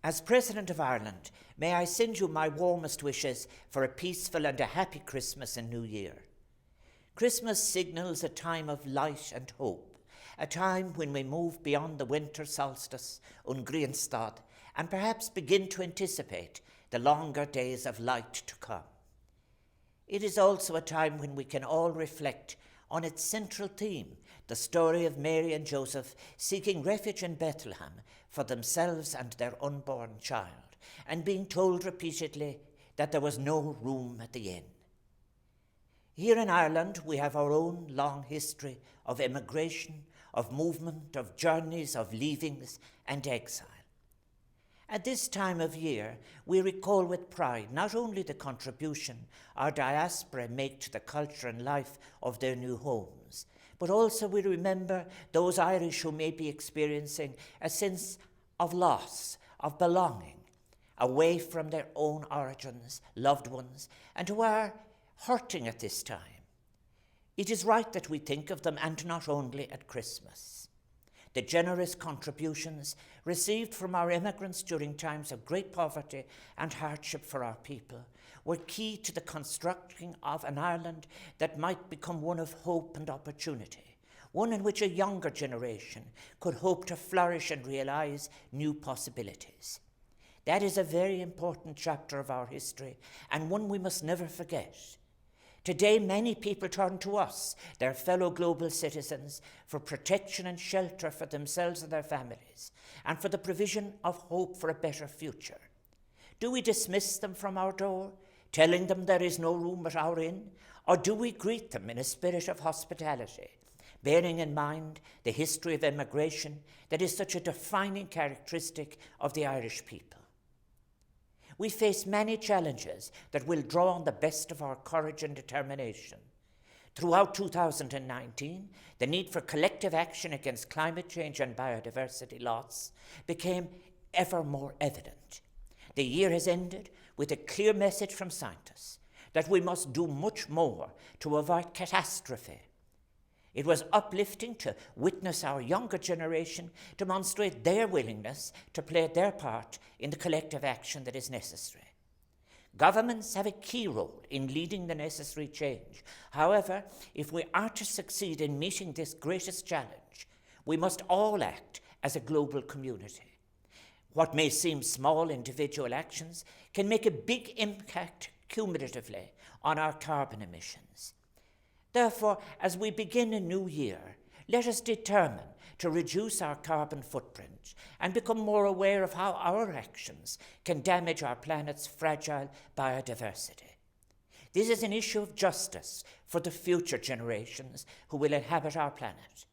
As President of Ireland, may I send you my warmest wishes for a peaceful and a happy Christmas and New Year. Christmas signals a time of light and hope, a time when we move beyond the winter solstice on Grianstad and perhaps begin to anticipate the longer days of light to come. It is also a time when we can all reflect on its central theme, the story of Mary and Joseph seeking refuge in Bethlehem for themselves and their unborn child, and being told repeatedly that there was no room at the inn. Here in Ireland, we have our own long history of emigration, of movement, of journeys, of leavings and exile. At this time of year, we recall with pride not only the contribution our diaspora make to the culture and life of their new homes, but also we remember those Irish who may be experiencing a sense of loss, of belonging, away from their own origins, loved ones, and who are hurting at this time. It is right that we think of them, and not only at Christmas. The generous contributions received from our immigrants during times of great poverty and hardship for our people were key to the constructing of an Ireland that might become one of hope and opportunity, one in which a younger generation could hope to flourish and realise new possibilities. That is a very important chapter of our history, and one we must never forget. Today, many people turn to us, their fellow global citizens, for protection and shelter for themselves and their families, and for the provision of hope for a better future. Do we dismiss them from our door, telling them there is no room at our inn, or do we greet them in a spirit of hospitality, bearing in mind the history of emigration that is such a defining characteristic of the Irish people? We face many challenges that will draw on the best of our courage and determination. Throughout 2019, the need for collective action against climate change and biodiversity loss became ever more evident. The year has ended with a clear message from scientists that we must do much more to avoid catastrophe. It was uplifting to witness our younger generation demonstrate their willingness to play their part in the collective action that is necessary. Governments have a key role in leading the necessary change. However, if we are to succeed in meeting this greatest challenge, we must all act as a global community. What may seem small individual actions can make a big impact cumulatively on our carbon emissions. Therefore, as we begin a new year, let us determine to reduce our carbon footprint and become more aware of how our actions can damage our planet's fragile biodiversity. This is an issue of justice for the future generations who will inhabit our planet.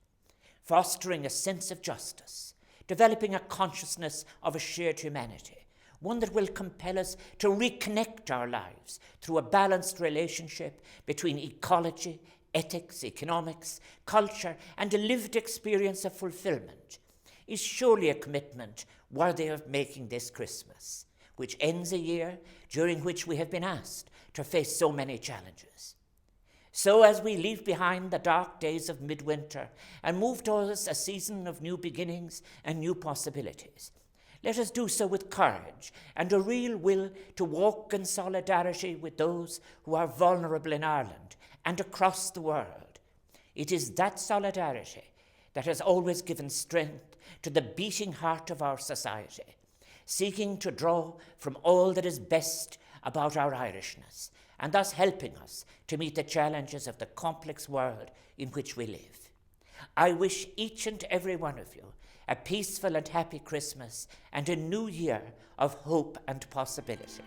Fostering a sense of justice, developing a consciousness of a shared humanity, one that will compel us to reconnect our lives through a balanced relationship between ecology, ethics, economics, culture, and a lived experience of fulfillment, is surely a commitment worthy of making this Christmas, which ends a year during which we have been asked to face so many challenges. So as we leave behind the dark days of midwinter and move towards a season of new beginnings and new possibilities, let us do so with courage and a real will to walk in solidarity with those who are vulnerable in Ireland and across the world. It is that solidarity that has always given strength to the beating heart of our society, seeking to draw from all that is best about our Irishness, and thus helping us to meet the challenges of the complex world in which we live. I wish each and every one of you a peaceful and happy Christmas and a new year of hope and possibility.